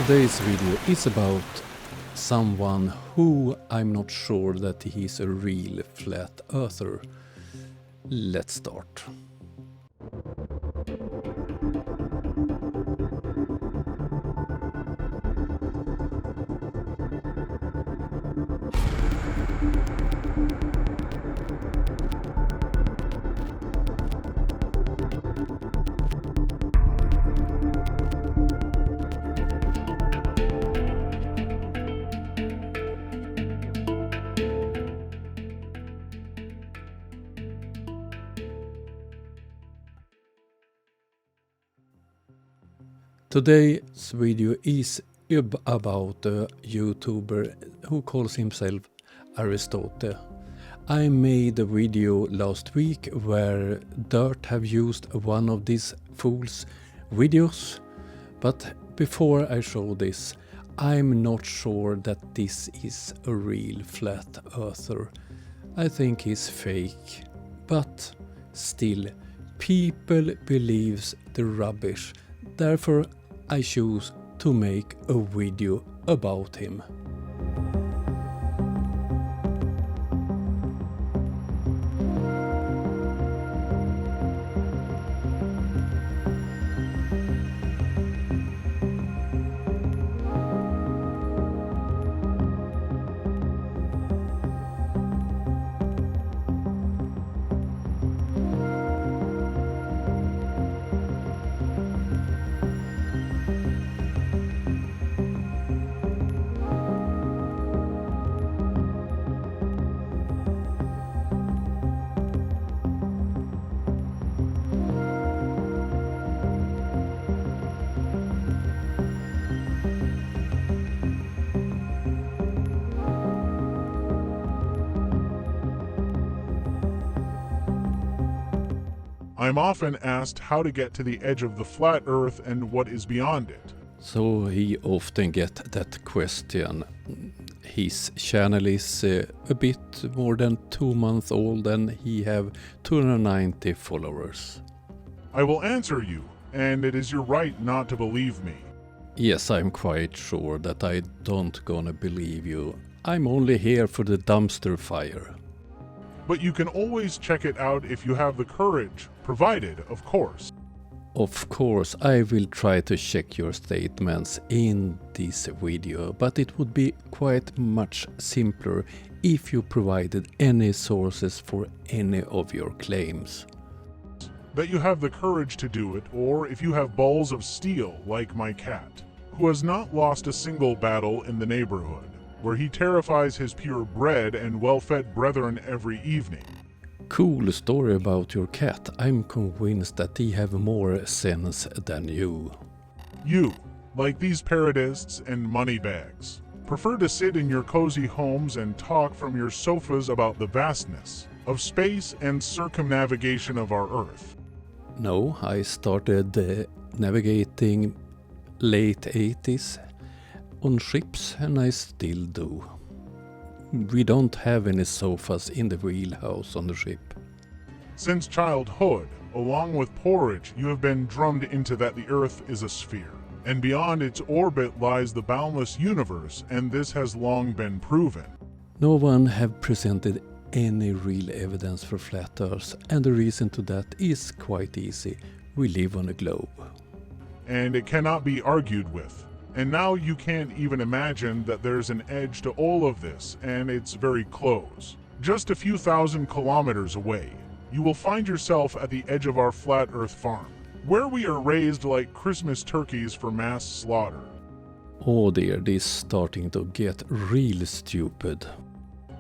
Today's video is about someone who I'm not sure that he's a real flat earther. Let's start. Today's video is about a YouTuber who calls himself Aristotle. I made a video last week where DITRH have used one of these fools' videos, but before I show this, I'm not sure that this is a real flat earther. I think he's fake, but still, people believes the rubbish. Therefore, I choose to make a video about him. I'm often asked how to get to the edge of the flat earth and what is beyond it. So he often get that question. His channel is a bit more than 2 months old and he have 290 followers. I will answer you, and it is your right not to believe me. Yes, I'm quite sure that I don't gonna believe you. I'm only here for the dumpster fire. But you can always check it out if you have the courage, provided, of course. Of course, I will try to check your statements in this video, but it would be quite much simpler if you provided any sources for any of your claims. That you have the courage to do it, or if you have balls of steel like my cat, who has not lost a single battle in the neighborhood, where he terrifies his purebred and well-fed brethren every evening. Cool story about your cat. I'm convinced that he have more sense than you. You, like these parodists and moneybags, prefer to sit in your cozy homes and talk from your sofas about the vastness of space and circumnavigation of our Earth. No, I started navigating late 80s on ships and I still do. We don't have any sofas in the wheelhouse on the ship. Since childhood, along with porridge, you have been drummed into that the Earth is a sphere, and beyond its orbit lies the boundless universe, and this has long been proven. No one have presented any real evidence for flat Earth, and the reason to that is quite easy. We live on a globe. And it cannot be argued with. And now you can't even imagine that there's an edge to all of this, and it's very close. Just a few thousand kilometers away, you will find yourself at the edge of our flat earth farm, where we are raised like Christmas turkeys for mass slaughter. Oh dear, this is starting to get real stupid.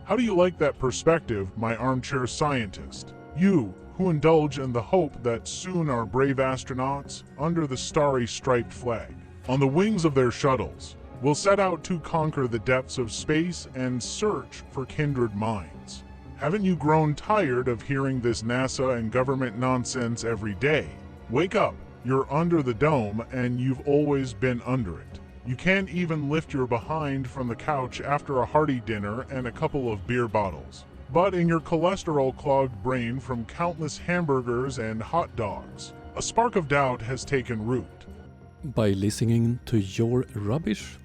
How do you like that perspective, my armchair scientist? You, who indulge in the hope that soon our brave astronauts, under the starry striped flag, on the wings of their shuttles, will set out to conquer the depths of space and search for kindred minds. Haven't you grown tired of hearing this NASA and government nonsense every day? Wake up, you're under the dome and you've always been under it. You can't even lift your behind from the couch after a hearty dinner and a couple of beer bottles. But in your cholesterol-clogged brain from countless hamburgers and hot dogs, a spark of doubt has taken root. By listening to your rubbish?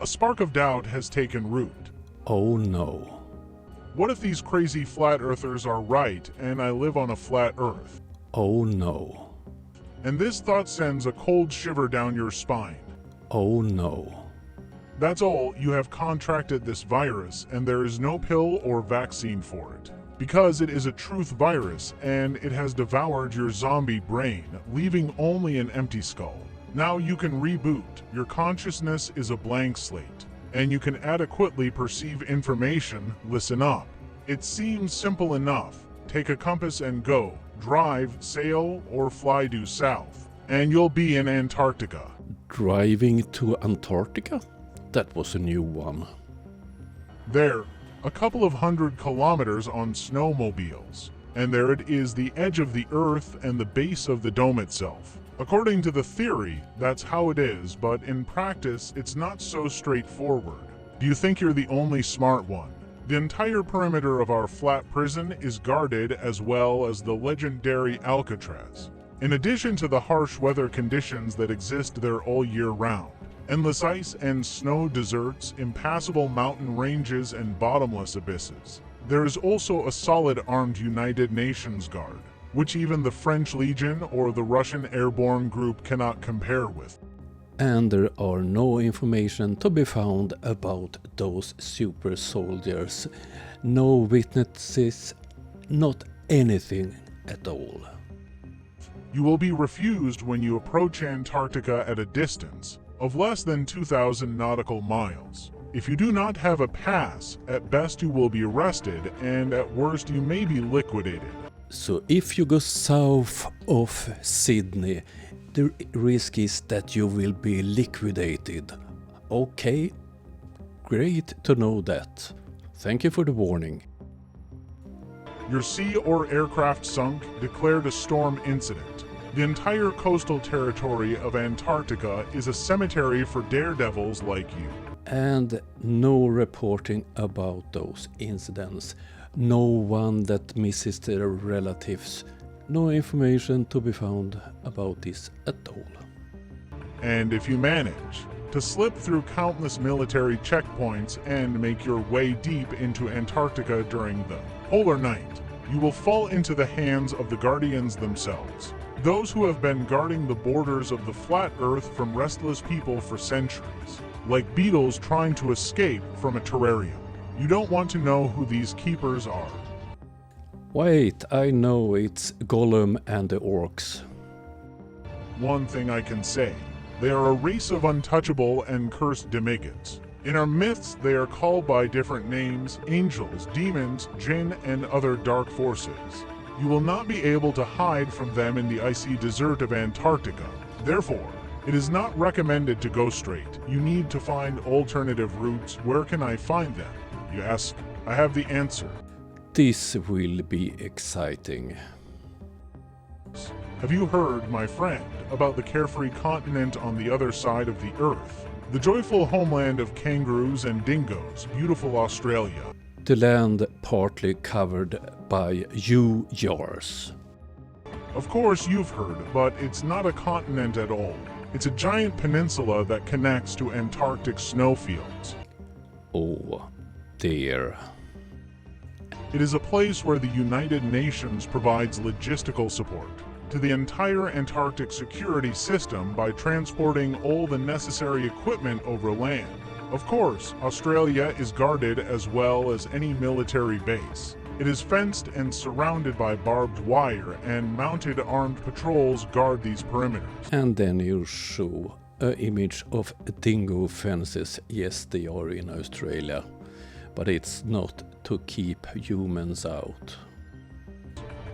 A spark of doubt has taken root. Oh no. What if these crazy flat earthers are right and I live on a flat earth? Oh no. And this thought sends a cold shiver down your spine. Oh no. That's all, you have contracted this virus and there is no pill or vaccine for it. Because it is a truth virus and it has devoured your zombie brain, leaving only an empty skull. Now you can reboot. Your consciousness is a blank slate, and you can adequately perceive information. Listen up. It seems simple enough. Take a compass and go. Drive, sail, or fly due south, and you'll be in Antarctica. Driving to Antarctica? That was a new one. There, a couple of 100 kilometers on snowmobiles, and there it is, the edge of the Earth and the base of the dome itself. According to the theory, that's how it is, but in practice, it's not so straightforward. Do you think you're the only smart one? The entire perimeter of our flat prison is guarded, as well as the legendary Alcatraz. In addition to the harsh weather conditions that exist there all year round, endless ice and snow deserts, impassable mountain ranges, and bottomless abysses, there is also a solid armed United Nations Guard, which even the French Legion or the Russian airborne group cannot compare with. And there are no information to be found about those super soldiers. No witnesses, not anything at all. You will be refused when you approach Antarctica at a distance of less than 2,000 nautical miles. If you do not have a pass, at best you will be arrested, and at worst you may be liquidated. So if you go south of Sydney, the risk is that you will be liquidated. Okay, great to know that. Thank you for the warning. Your sea or aircraft sunk, declared a storm incident. The entire coastal territory of Antarctica is a cemetery for daredevils like you. And no reporting about those incidents. No one that misses their relatives. No information to be found about this at all. And if you manage to slip through countless military checkpoints and make your way deep into Antarctica during the polar night, you will fall into the hands of the Guardians themselves. Those who have been guarding the borders of the flat earth from restless people for centuries, like beetles trying to escape from a terrarium. You don't want to know who these keepers are. Wait, I know, it's Gollum and the orcs. One thing I can say, they are a race of untouchable and cursed demigods. In our myths, they are called by different names: angels, demons, jinn, and other dark forces. You will not be able to hide from them in the icy desert of Antarctica. Therefore, it is not recommended to go straight. You need to find alternative routes. Where can I find them? You ask. I have the answer. This will be exciting. Have you heard, my friend, about the carefree continent on the other side of the Earth? The joyful homeland of kangaroos and dingoes, beautiful Australia. The land partly covered by yars. Of course you've heard, but it's not a continent at all. It's a giant peninsula that connects to Antarctic snowfields. Oh dear. It is a place where the United Nations provides logistical support to the entire Antarctic security system by transporting all the necessary equipment over land. Of course, Australia is guarded as well as any military base. It is fenced and surrounded by barbed wire, and mounted armed patrols guard these perimeters. And then you show an image of dingo fences. Yes, they are in Australia, but it's not to keep humans out.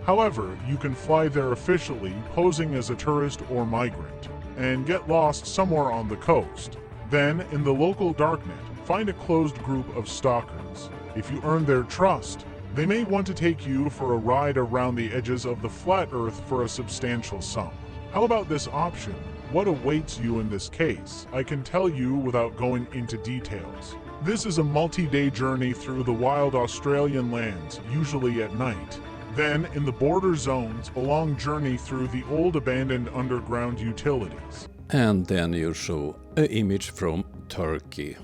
However, you can fly there officially, posing as a tourist or migrant, and get lost somewhere on the coast. Then, in the local darknet, find a closed group of stalkers. If you earn their trust, they may want to take you for a ride around the edges of the flat Earth for a substantial sum. How about this option? What awaits you in this case? I can tell you without going into details. This is a multi-day journey through the wild Australian lands, usually at night. Then, in the border zones, a long journey through the old abandoned underground utilities. And then you show an image from Turkey.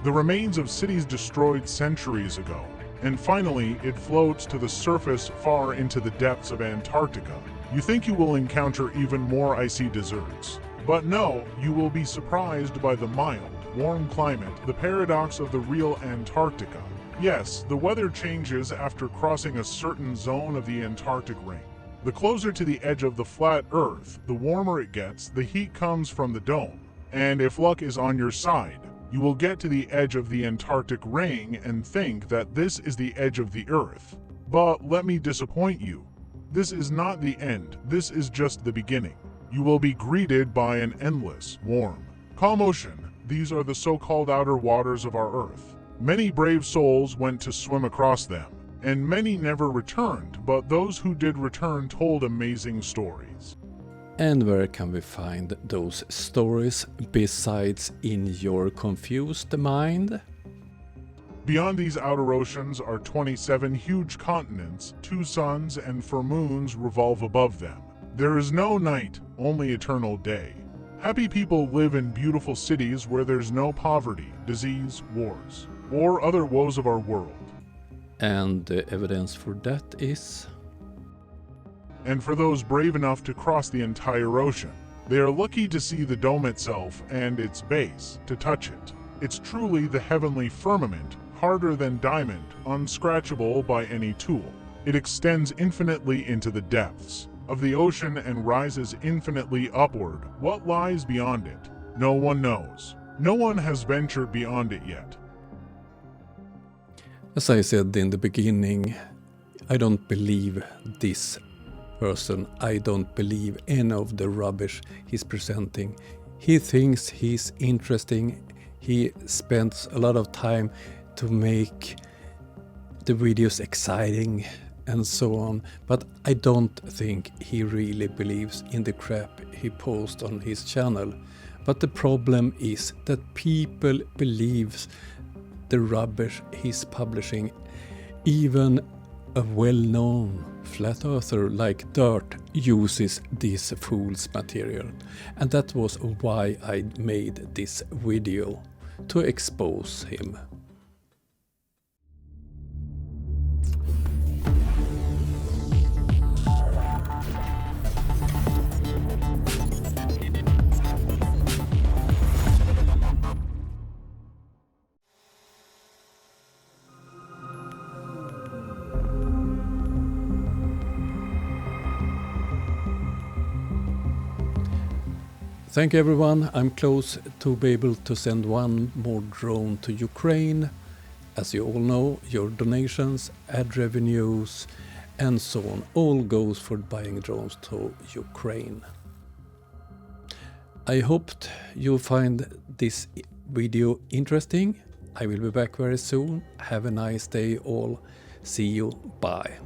The remains of cities destroyed centuries ago. And finally, it floats to the surface far into the depths of Antarctica. You think you will encounter even more icy deserts. But no, you will be surprised by the mild, warm climate, the paradox of the real Antarctica. Yes, the weather changes after crossing a certain zone of the Antarctic ring. The closer to the edge of the flat Earth, the warmer it gets, the heat comes from the dome. And if luck is on your side, you will get to the edge of the Antarctic ring and think that this is the edge of the Earth. But let me disappoint you. This is not the end, this is just the beginning. You will be greeted by an endless, warm, calm ocean. These are the so-called outer waters of our Earth. Many brave souls went to swim across them, and many never returned, but those who did return told amazing stories. And where can we find those stories besides in your confused mind? Beyond these outer oceans are 27 huge continents, 2 suns and 4 moons revolve above them. There is no night, only eternal day. Happy people live in beautiful cities where there's no poverty, disease, wars, or other woes of our world. And the evidence for that is? And for those brave enough to cross the entire ocean, they are lucky to see the dome itself and its base, to touch it. It's truly the heavenly firmament, harder than diamond, unscratchable by any tool. It extends infinitely into the depths of the ocean and rises infinitely upward. What lies beyond it? No one knows. No one has ventured beyond it yet. As I said in the beginning, I don't believe this person. I don't believe any of the rubbish he's presenting. He thinks he's interesting. He spends a lot of time to make the videos exciting and so on, but I don't think he really believes in the crap he posts on his channel. But the problem is that people believes the rubbish he's publishing. Even a well-known flat earther like DITRH uses this fool's material, and that was why I made this video, to expose him. Thank you everyone. I'm close to be able to send one more drone to Ukraine. As you all know, your donations, ad revenues and so on all goes for buying drones to Ukraine. I hoped you find this video interesting. I will be back very soon. Have a nice day all. See you. Bye.